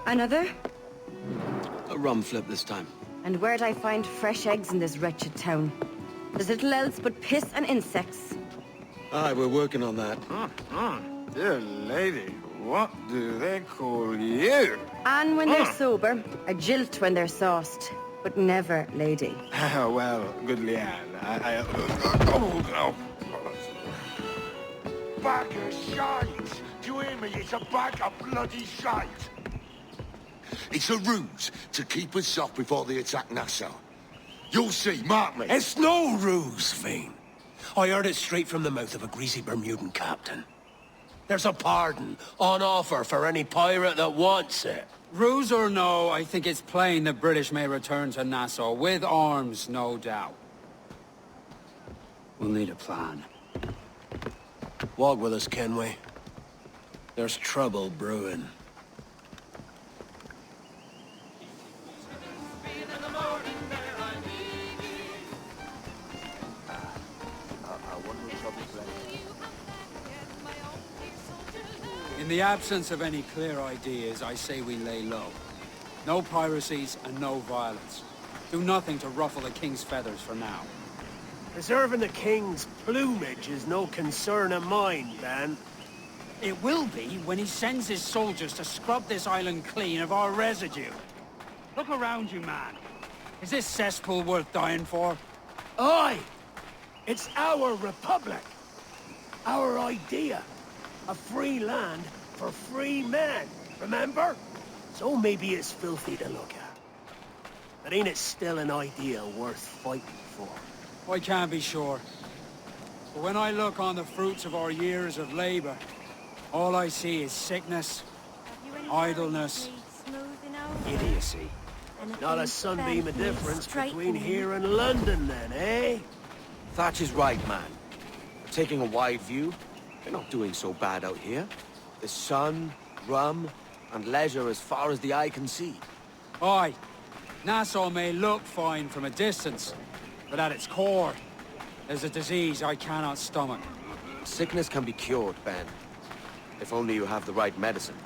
Another? A rum flip this time. And where'd I find fresh eggs in this wretched town? There's little else but piss and insects. Aye, we're working on that. Dear lady, what do they call you? And when they're sober, a jilt when they're sauced, but never lady. Well, good Leanne, Oh, no. Bag of shite! Do you hear me? It's a bag of bloody shite! It's a ruse to keep us soft before they attack Nassau. You'll see, mark me. It's no ruse, Fiend. I heard it straight from the mouth of a greasy Bermudan captain. There's a pardon on offer for any pirate that wants it. Ruse or no, I think it's plain the British may return to Nassau, with arms, no doubt. We'll need a plan. Walk with us, can we? There's trouble brewing. In the absence of any clear ideas, I say we lay low. No piracies and no violence. Do nothing to ruffle the king's feathers for now. Preserving the king's plumage is no concern of mine, Dan. It will be when he sends his soldiers to scrub this island clean of our residue. Look around you, man. Is this cesspool worth dying for? Aye! It's our republic! Our idea! A free land for free men, remember? So maybe it's filthy to look at. But ain't it still an idea worth fighting for? I can't be sure. But when I look on the fruits of our years of labor, all I see is sickness, idleness, idiocy. Not a sunbeam of difference between here and London then, eh? Thatch is right, man. Taking a wide view, they're not doing so bad out here. The sun, rum, and leisure as far as the eye can see. Aye, Nassau may look fine from a distance, but at its core, there's a disease I cannot stomach. Sickness can be cured, Ben. If only you have the right medicine.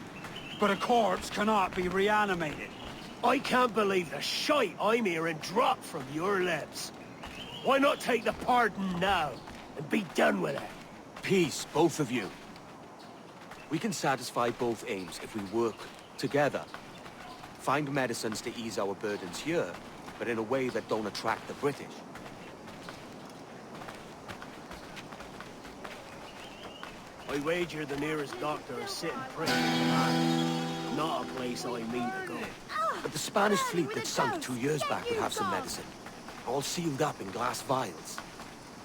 But a corpse cannot be reanimated. I can't believe the shite I'm hearing drop from your lips. Why not take the pardon now, and be done with it? Peace, both of you. We can satisfy both aims if we work together. Find medicines to ease our burdens here, but in a way that don't attract the British. I wager the nearest doctor is sitting pretty flat. Not a place I mean to go. But the Spanish fleet that sunk 2 years back would have some medicine. All sealed up in glass vials.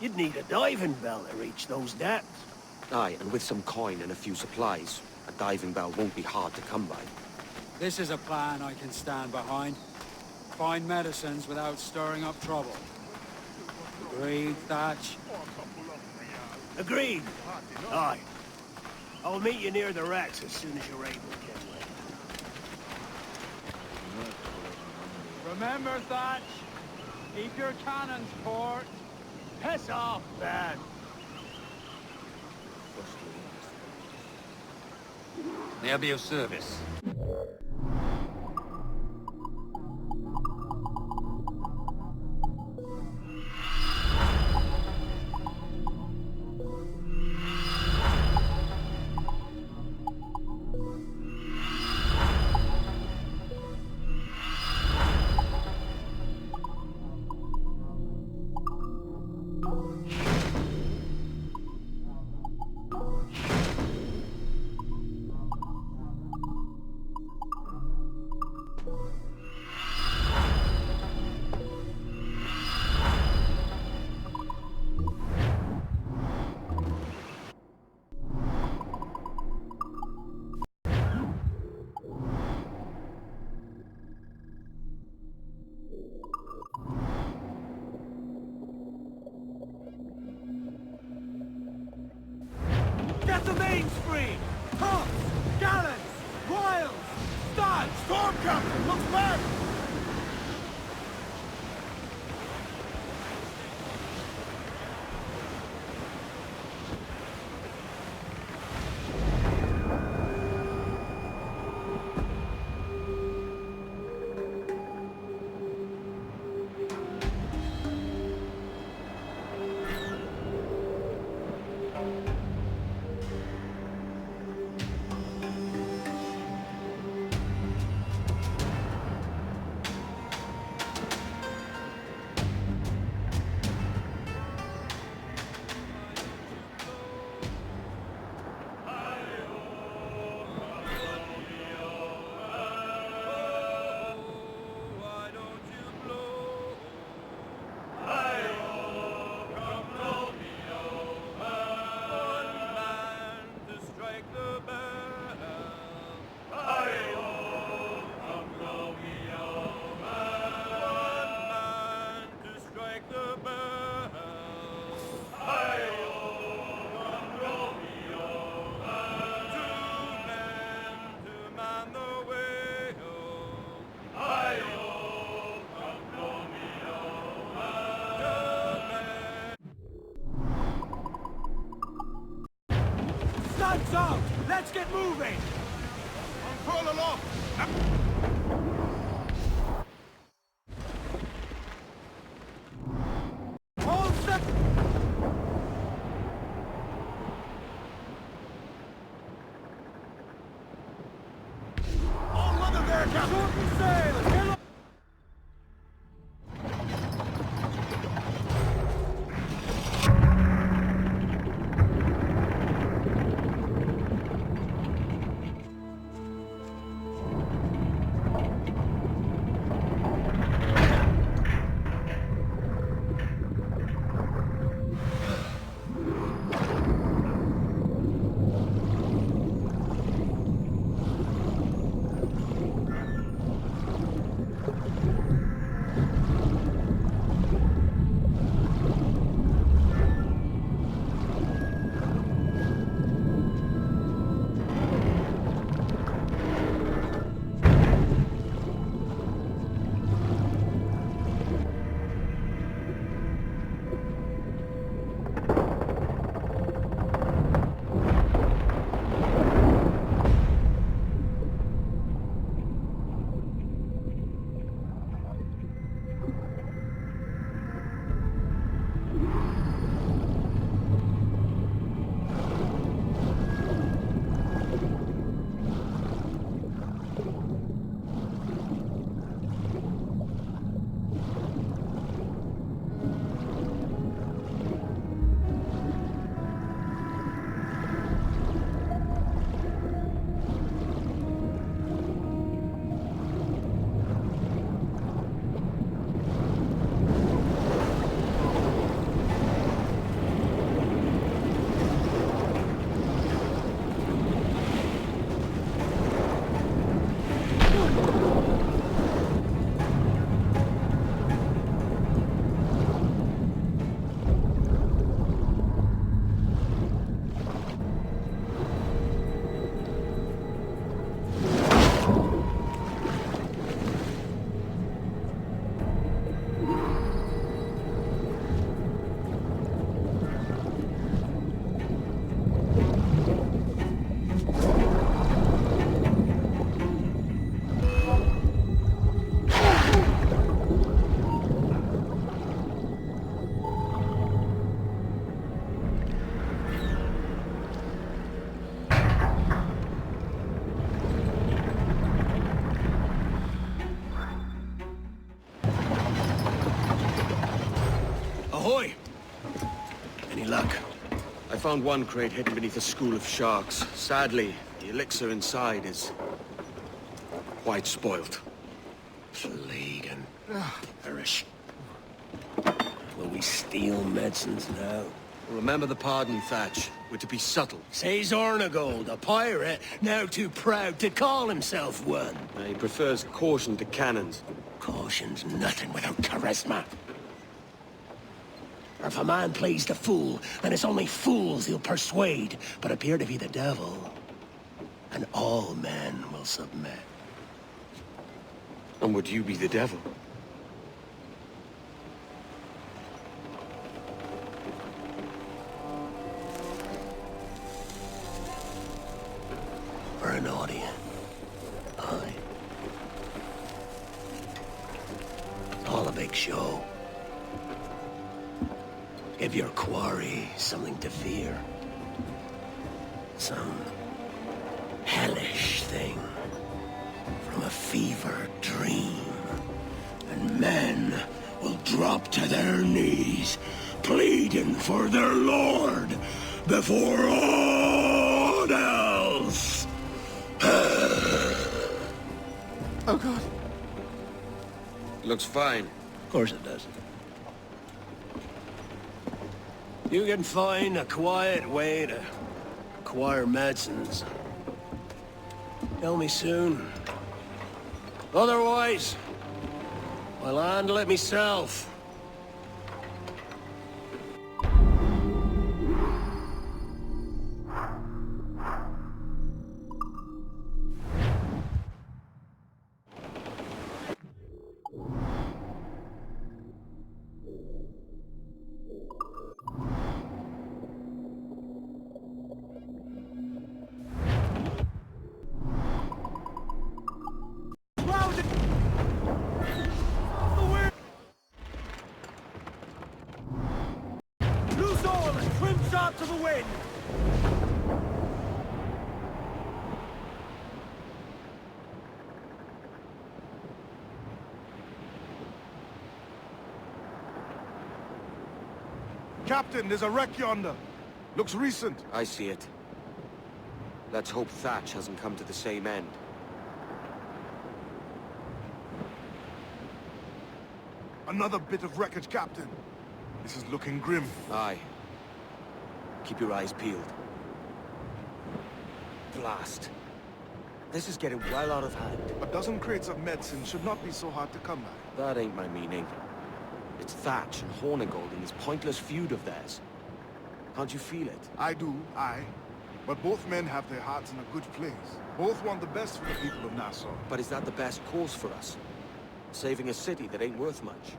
You'd need a diving bell to reach those depths. Aye, and with some coin and a few supplies, a diving bell won't be hard to come by. This is a plan I can stand behind. Find medicines without stirring up trouble. Agreed, Thatch? Agreed. Aye. I'll meet you near the wrecks as soon as you're able, Kenway. Remember, Thatch? Keep your cannons port. Piss off, man! They'll be of service. Get the mains free! Tops! Gallants! Royals! Studs! Storm Captain! Looks back! sun's out! Let's get moving! Pull along! Hold the... All weather there, Captain! Shorten sail! Get up! Ahoy! Any luck? I found one crate hidden beneath a school of sharks. Sadly, the elixir inside is quite spoilt. Plague and perish. Will we steal medicines now? Remember the pardon, Thatch. We're to be subtle. Says Ornagold, a pirate, now too proud to call himself one. He prefers caution to cannons. Caution's nothing without charisma. Or if a man plays the fool, then it's only fools he'll persuade, but appear to be the devil. And all men will submit. And would you be the devil? Or an audience. Aye. It's all a big show. Give your quarry something to fear. Some hellish thing from a fever dream. And men will drop to their knees, pleading for their lord before all else. Oh, God. Looks fine. Of course it does. You can find a quiet way to acquire medicines. Tell me soon. Otherwise, I'll handle it myself. Captain, there's a wreck yonder. Looks recent. I see it. Let's hope Thatch hasn't come to the same end. Another bit of wreckage, Captain. This is looking grim. Aye. Keep your eyes peeled. Blast. This is getting well out of hand. A dozen crates of medicine should not be so hard to come by. That ain't my meaning. It's Thatch and Hornigold in this pointless feud of theirs. Can't you feel it? I do, aye. But both men have their hearts in a good place. Both want the best for the people of Nassau. But is that the best course for us? Saving a city that ain't worth much?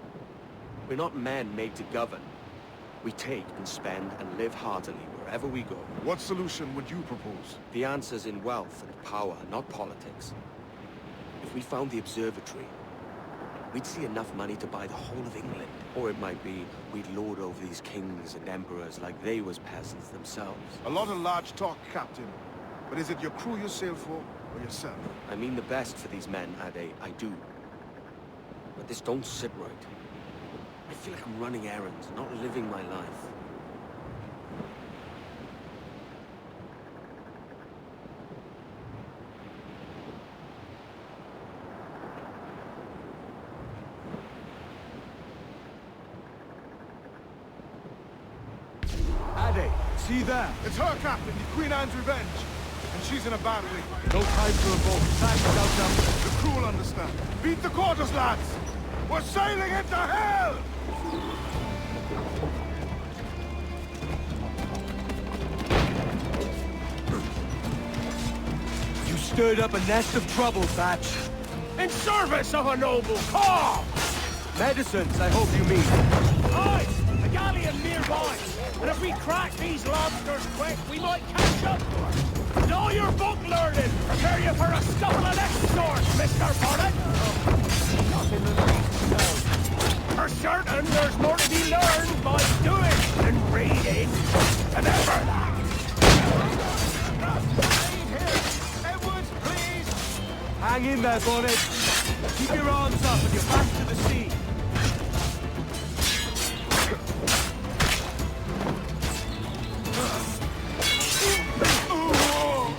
We're not men made to govern. We take and spend and live heartily wherever we go. What solution would you propose? The answer's in wealth and power, not politics. If we found the observatory, we'd see enough money to buy the whole of England. Or it might be we'd lord over these kings and emperors like they was peasants themselves. A lot of large talk, Captain. But is it your crew you sail for, or yourself? I mean the best for these men, Ade, I do. But this don't sit right. I feel like I'm running errands, not living my life. Ade, see there? It's her, Captain, the Queen Anne's Revenge. And she's in a bad way. No time to evoke. Time is outnumbered. The crew will understand. Beat the quarters, lads! We're sailing into hell! You stirred up a nest of trouble, Thatch. In service of a noble cause! Medicines, I hope you mean. Aye, a galleon nearby. And if we crack these lobsters quick, we might catch up to her. And all your book learning, prepare you for a scuffle of next sort, Mr. Bonnet. Nothing in the least, no. For certain, there's more to be learned by doing than reading. Remember that. Edwards, please! Hang in there, Bonnet. Keep your arms up and your back to the sea.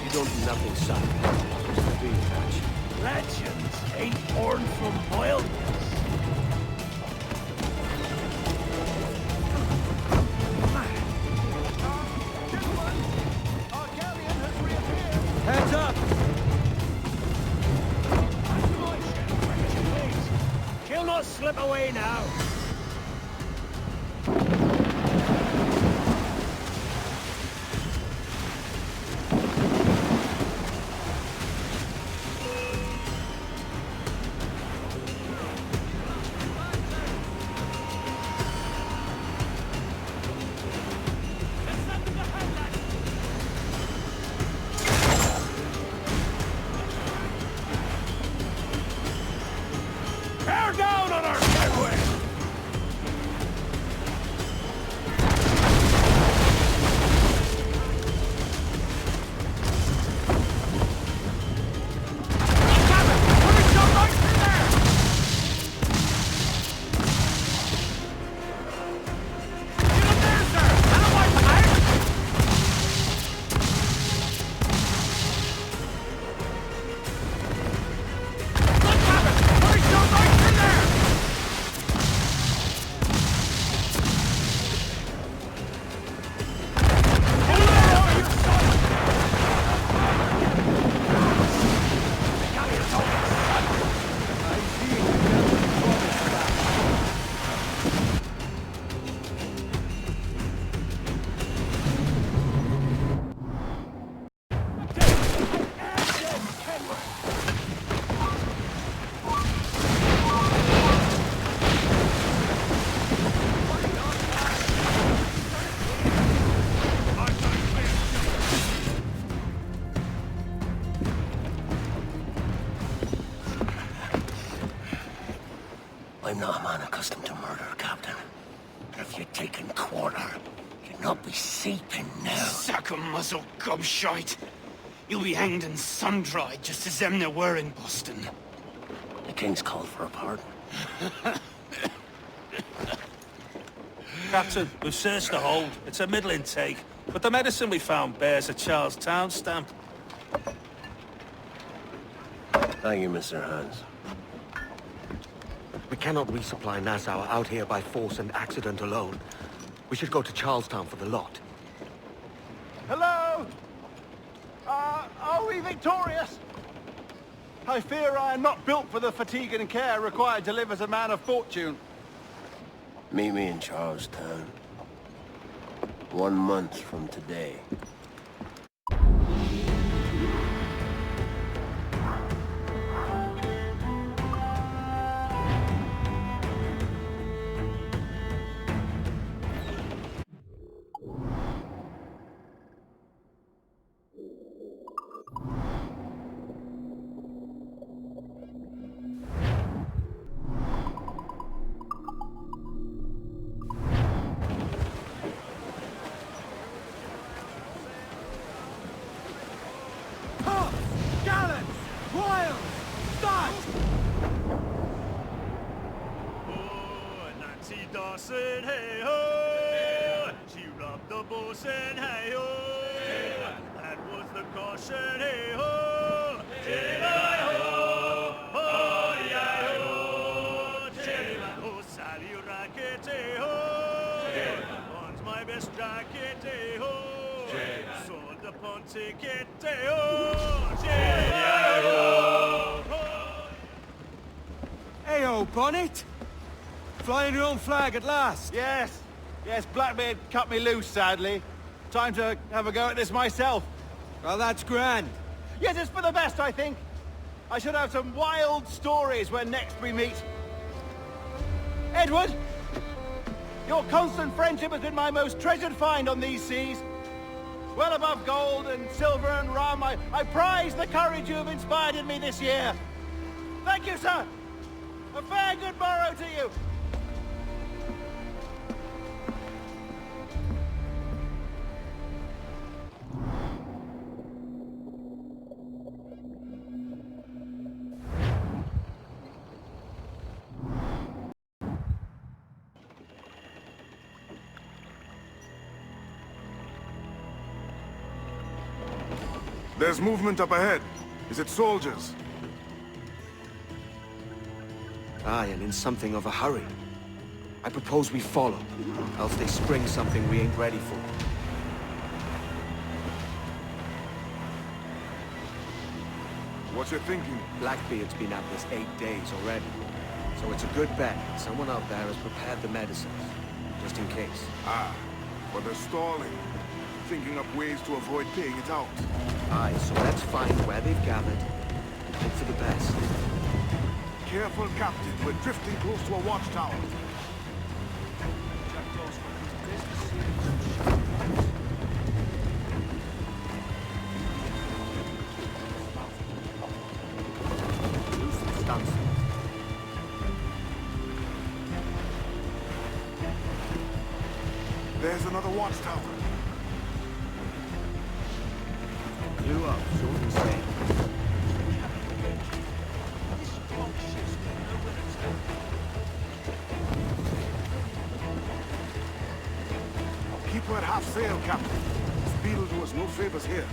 You don't do nothing, son. Just a big Thatch. Legends ain't born from wildness. Heads up! She'll not slip away now. Bear down on our headway! I'm not a man accustomed to murder, Captain. And if you're taking quarter, you'd not be seeping now. Sack a muzzle, gobshite. You'll be hanged and sun-dried just as them there were in Boston. The King's called for a pardon. Captain, we've searched the hold. It's a middling take, but the medicine we found bears a Charlestown stamp. Thank you, Mr. Hans. We cannot resupply Nassau out here by force and accident alone. We should go to Charlestown for the lot. Hello? Are we victorious? I fear I am not built for the fatigue and care required to live as a man of fortune. Meet me in Charlestown. 1 month from today. Dawson, hey ho! She rubbed the bosun, hey ho! That was the caution, hey ho! Hey-hi-ho! Ho-yi-ho! Oh, Sally Racket, hey ho! On's my best jacket, hey ho! Sold the pawn ticket, hey ho! Hey-hi-ho! Hey-ho, Bonnet! Flying your own flag at last. Yes. Yes, Blackbeard cut me loose, sadly. Time to have a go at this myself. Well, that's grand. Yes, it's for the best, I think. I should have some wild stories when next we meet. Edward! Your constant friendship has been my most treasured find on these seas. Well above gold and silver and rum, I prize the courage you have inspired in me this year. Thank you, sir. A fair good morrow to you. There's movement up ahead. Is it soldiers? Aye, and in something of a hurry. I propose we follow, else they spring something we ain't ready for. What you thinking? Blackbeard's been at this 8 days already. So it's a good bet someone out there has prepared the medicines, just in case. Ah, but they're stalling. Thinking up ways to avoid paying it out. Aye, so let's find where they've gathered and hope for the best. Careful, Captain. We're drifting close to a watchtower. There's another watchtower. Blew up, short and steady. Keep her at half sail, Captain. Speed will do us no favors here.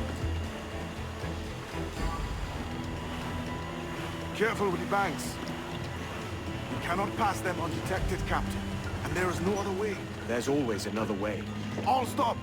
Careful with the banks. We cannot pass them undetected, Captain. And there is no other way. There's always another way. All stop!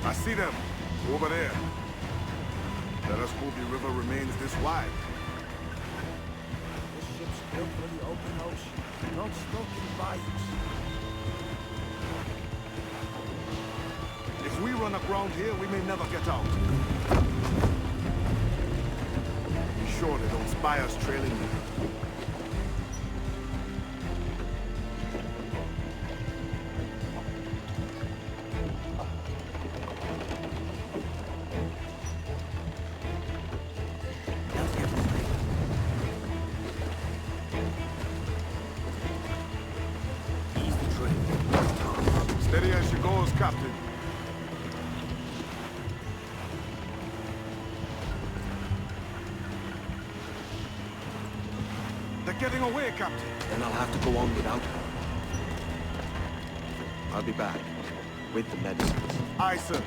I see them. Over there. Let us hope the river remains this wide. This ship's Built for the open ocean, not stuck in bayous. If we run aground here, we may never get out. Be sure they don't spy us trailing them. Steady as she goes, Captain. They're getting away, Captain. Then I'll have to go on without her. I'll be back with the medicines. Aye, sir.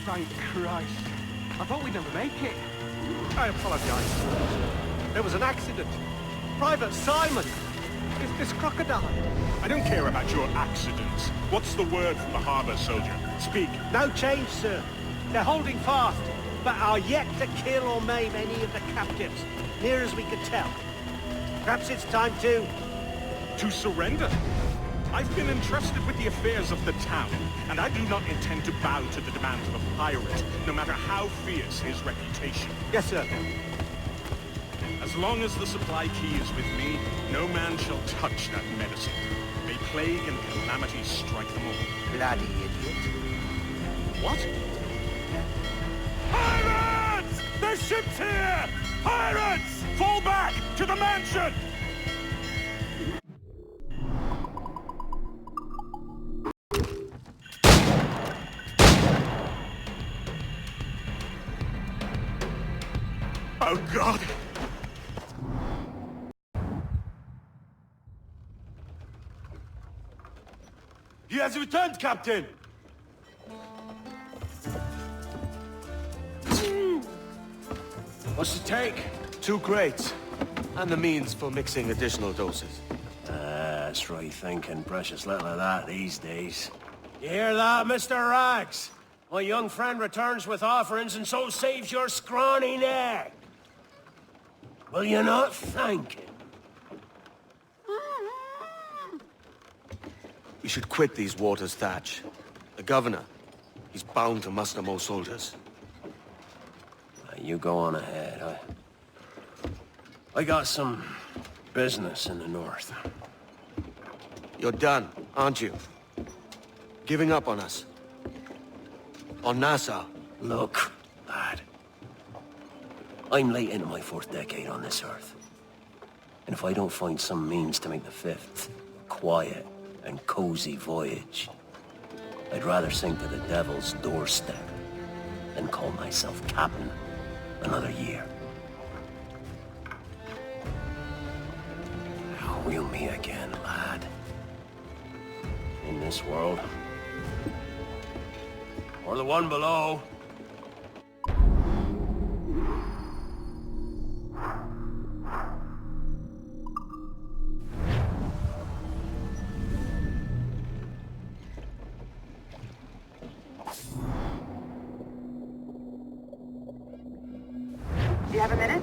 Thank Christ. I thought we'd never make it. I apologize. There was an accident. Private Simon! It's this crocodile. I don't care about your accidents. What's the word from the harbor, soldier? Speak. No change, sir. They're holding fast, but are yet to kill or maim any of the captives, near as we can tell. Perhaps it's time to... To surrender? I've been entrusted with the affairs of the town, and I do not intend to bow to the demands of a pirate, no matter how fierce his reputation. Yes, sir. As long as the supply key is with me, no man shall touch that medicine. May plague and calamity strike them all. Bloody idiot. What? Pirates! The ship's here! Pirates! Fall back to the mansion! Oh, God! has returned, Captain! What's the take? 2 crates. And the means for mixing additional doses. That's right thinking. Precious little of that these days. You hear that, Mr. Rags? My young friend returns with offerings and so saves your scrawny neck. Will you not thank him? We should quit these waters, Thatch. The governor, he's bound to muster more soldiers. You go on ahead. I got some business in the north. You're done, aren't you? Giving up on us? On Nassau? Look, lad. I'm late into my 4th decade on this earth. And if I don't find some means to make the 5th a quiet and cozy voyage, I'd rather sink to the devil's doorstep than call myself captain another year. We'll meet again, lad. In this world. Or the one below. Do you have a minute?